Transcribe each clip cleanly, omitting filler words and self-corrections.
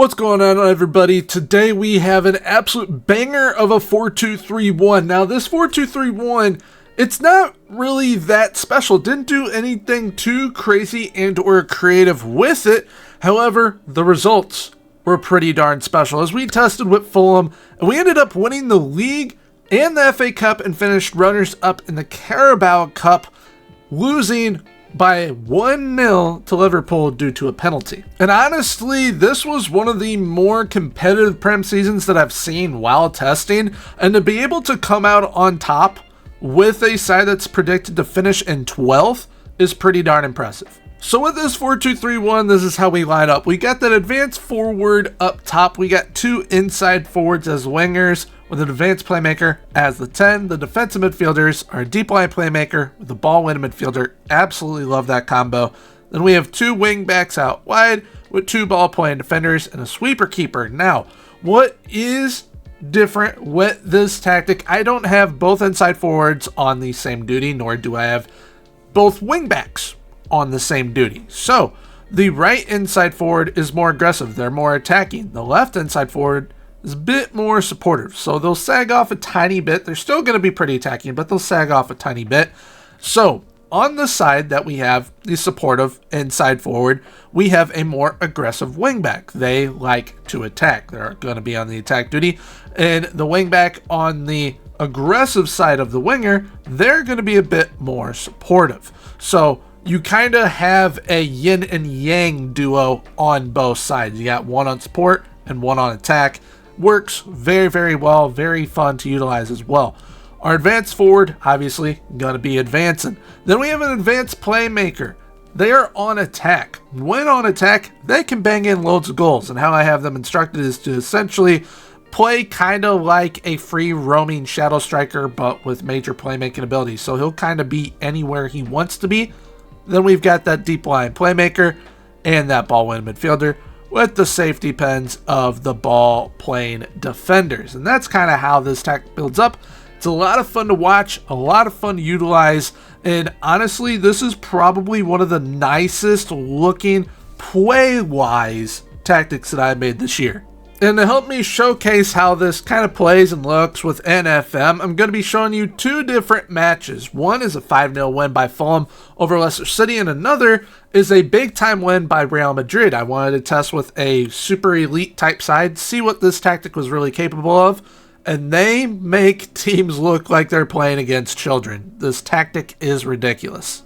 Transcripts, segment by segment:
What's going on, everybody? Today we have an absolute banger of a 4-2-3-1. Now this 4-2-3-1, it's not really that special. Didn't do anything too crazy and or creative with it. However, the results were pretty darn special as we tested with Fulham and we ended up winning the league and the FA Cup and finished runners up in the Carabao Cup, losing by 1-0 to Liverpool due to a penalty. And honestly, this was one of the more competitive Prem seasons that I've seen while testing, and to be able to come out on top with a side that's predicted to finish in 12th is pretty darn impressive. So with this 4-2-3-1, this is how we line up. We got that advanced forward up top. We got two inside forwards as wingers with an advanced playmaker as the 10. The defensive midfielders are a deep line playmaker with a ball winning midfielder. Absolutely love that combo. Then we have two wing backs out wide with two ball playing defenders and a sweeper keeper. Now, what is different with this tactic? I don't have both inside forwards on the same duty, nor do I have both wing backs on the same duty. So the right inside forward is more aggressive. They're more attacking. The left inside forward is a bit more supportive. So they'll sag off a tiny bit. They're still going to be pretty attacking, but they'll sag off a tiny bit. So on the side that we have the supportive inside forward, we have a more aggressive wingback. They like to attack. They're going to be on the attack duty. And the wingback on the aggressive side of the winger, they're going to be a bit more supportive. So you kind of have a yin and yang duo on both sides. You got one on support and one on attack. Works very, very well. Very fun to utilize as well. Our advanced forward, obviously, going to be advancing. Then we have an advanced playmaker. They are on attack. When on attack, they can bang in loads of goals. And how I have them instructed is to essentially play kind of like a free roaming shadow striker, but with major playmaking abilities. So he'll kind of be anywhere he wants to be. Then we've got that deep line playmaker and that ball winning midfielder with the safety pens of the ball playing defenders. And that's kind of how this tactic builds up. It's a lot of fun to watch, a lot of fun to utilize, and honestly, this is probably one of the nicest looking play-wise tactics that I've made this year. And to help me showcase how this kind of plays and looks with NFM, I'm going to be showing you two different matches. One is a 5-0 win by Fulham over Leicester City, and another is a big-time win by Real Madrid. I wanted to test with a super elite type side, see what this tactic was really capable of, and they make teams look like they're playing against children. This tactic is ridiculous.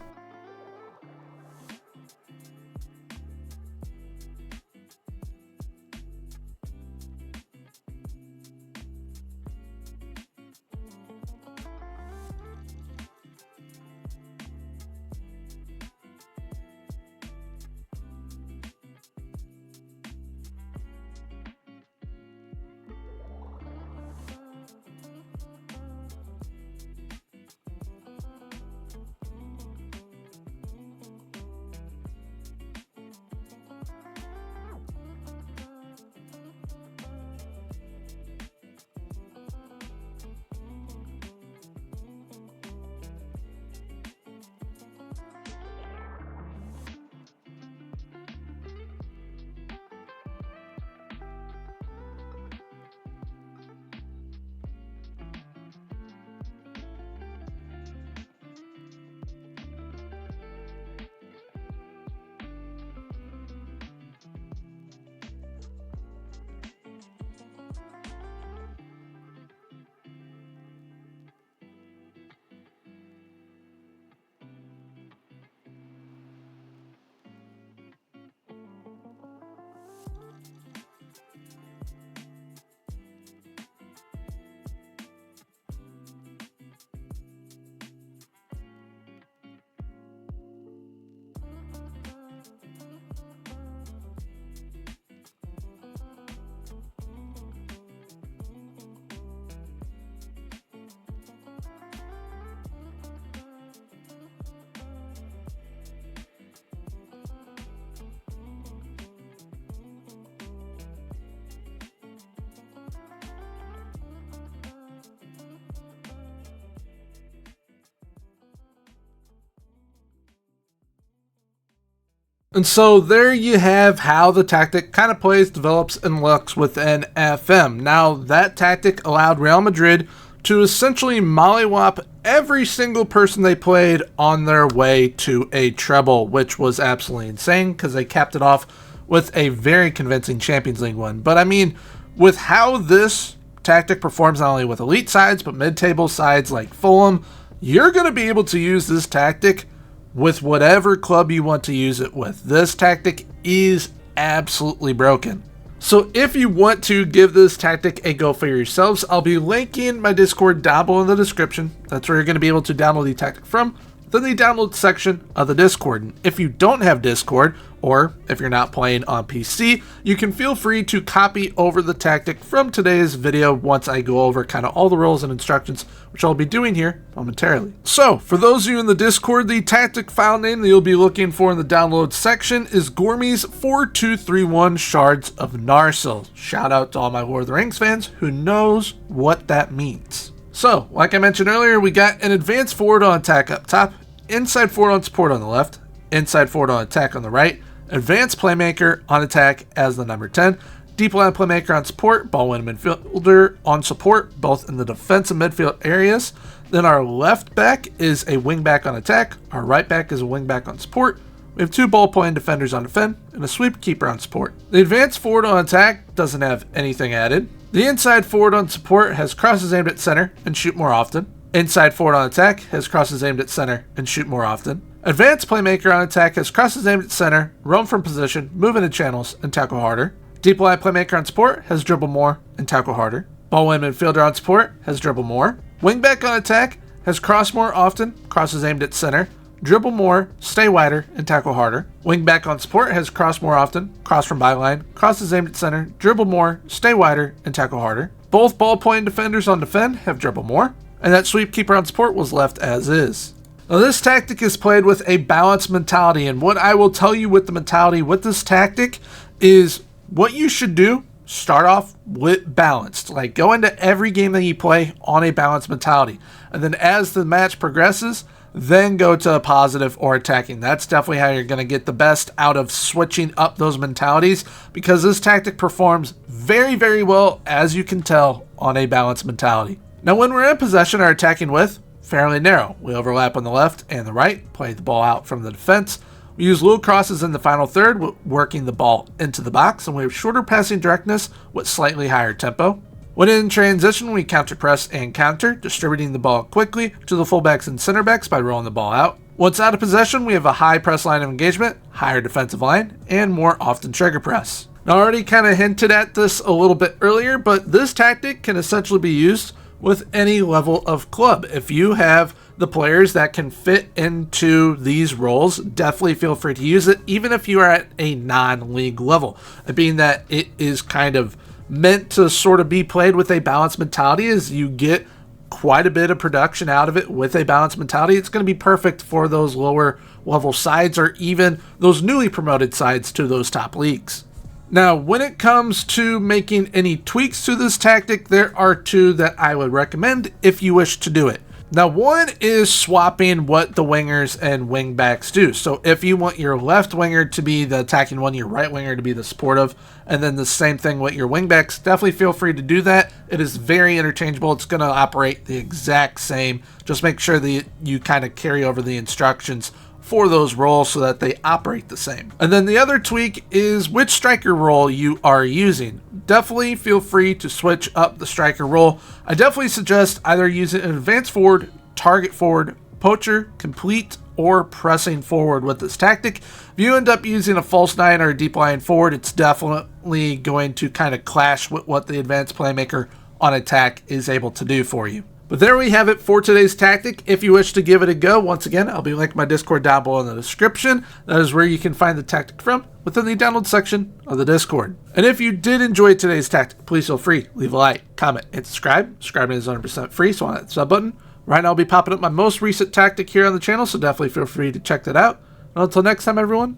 And so there you have how the tactic kind of plays, develops, and looks within FM. Now, that tactic allowed Real Madrid to essentially mollywop every single person they played on their way to a treble, which was absolutely insane because they capped it off with a very convincing Champions League win. But I mean, with how this tactic performs not only with elite sides, but mid-table sides like Fulham, you're going to be able to use this tactic with whatever club you want to use it with. This tactic is absolutely broken. So if you want to give this tactic a go for yourselves, I'll be linking my Discord down below in the description. That's where you're going to be able to download the tactic from, within the download section of the Discord. And if you don't have Discord, or if you're not playing on PC, you can feel free to copy over the tactic from today's video once I go over kind of all the rules and instructions, which I'll be doing here momentarily. So, for those of you in the Discord, the tactic file name that you'll be looking for in the download section is Gormy's 4231 Shards of Narsil. Shout out to all my Lord of the Rings fans who knows what that means. So, like I mentioned earlier, we got an advanced forward on attack up top, inside forward on support on the left, inside forward on attack on the right, advanced playmaker on attack as the number 10, deep line playmaker on support, ball winning midfielder on support, both in the defensive midfield areas. Then our left back is a wing back on attack, our right back is a wing back on support. We have 2 ball playing defenders on defend, and a sweep keeper on support. The advanced forward on attack doesn't have anything added. The inside forward on support has crosses aimed at center and shoot more often. Inside forward on attack has crosses aimed at center and shoot more often. Advanced playmaker on attack has crosses aimed at center, roam from position, move into channels, and tackle harder. Deep line playmaker on support has dribble more and tackle harder. Ball win midfielder on support has dribble more. Wingback on attack has cross more often, crosses aimed at center, dribble more, stay wider, and tackle harder. Wingback on support has cross more often, cross from byline, crosses aimed at center, dribble more, stay wider, and tackle harder. Both ball playing defenders on defend have dribble more, and that sweep keeper on support was left as is. Now, this tactic is played with a balanced mentality, and what I will tell you with the mentality with this tactic is what you should do, start off with balanced. Like, go into every game that you play on a balanced mentality, and then as the match progresses, then go to a positive or attacking. That's definitely how you're going to get the best out of switching up those mentalities, because this tactic performs very, very well, as you can tell, on a balanced mentality. Now, when we're in possession, our attacking width fairly narrow. We overlap on the left and the right, play the ball out from the defense. We use low crosses in the final third, working the ball into the box, and we have shorter passing directness with slightly higher tempo. When in transition, we counter press and counter, distributing the ball quickly to the fullbacks and center backs by rolling the ball out. Once out of possession, we have a high press line of engagement, higher defensive line, and more often trigger press. Now, I already kind of hinted at this a little bit earlier, but this tactic can essentially be used with any level of club. If you have the players that can fit into these roles, definitely feel free to use it, even if you are at a non-league level. Being that it is kind of meant to sort of be played with a balanced mentality, as you get quite a bit of production out of it with a balanced mentality. It's going to be perfect for those lower level sides, or even those newly promoted sides to those top leagues. Now, when it comes to making any tweaks to this tactic, there are 2 that I would recommend if you wish to do it. Now, one is swapping what the wingers and wingbacks do. So if you want your left winger to be the attacking one, your right winger to be the supportive, and then the same thing with your wingbacks, definitely feel free to do that. It is very interchangeable. It's going to operate the exact same. Just make sure that you kind of carry over the instructions for those roles so that they operate the same. And then the other tweak is which striker role you are using. Definitely feel free to switch up the striker role. I definitely suggest either using an advanced forward, target forward, poacher, complete, or pressing forward with this tactic. If you end up using a false 9 or a deep line forward, it's definitely going to kind of clash with what the advanced playmaker on attack is able to do for you. But there we have it for today's tactic. If you wish to give it a go, once again, I'll be linking my Discord down below in the description. That is where you can find the tactic from, within the download section of the Discord. And if you did enjoy today's tactic, please feel free, leave a like, comment, and subscribe. Subscribing is 100% free, so on that sub button. Right now I'll be popping up my most recent tactic here on the channel, so definitely feel free to check that out. And until next time, everyone,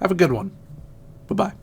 have a good one. Bye-bye.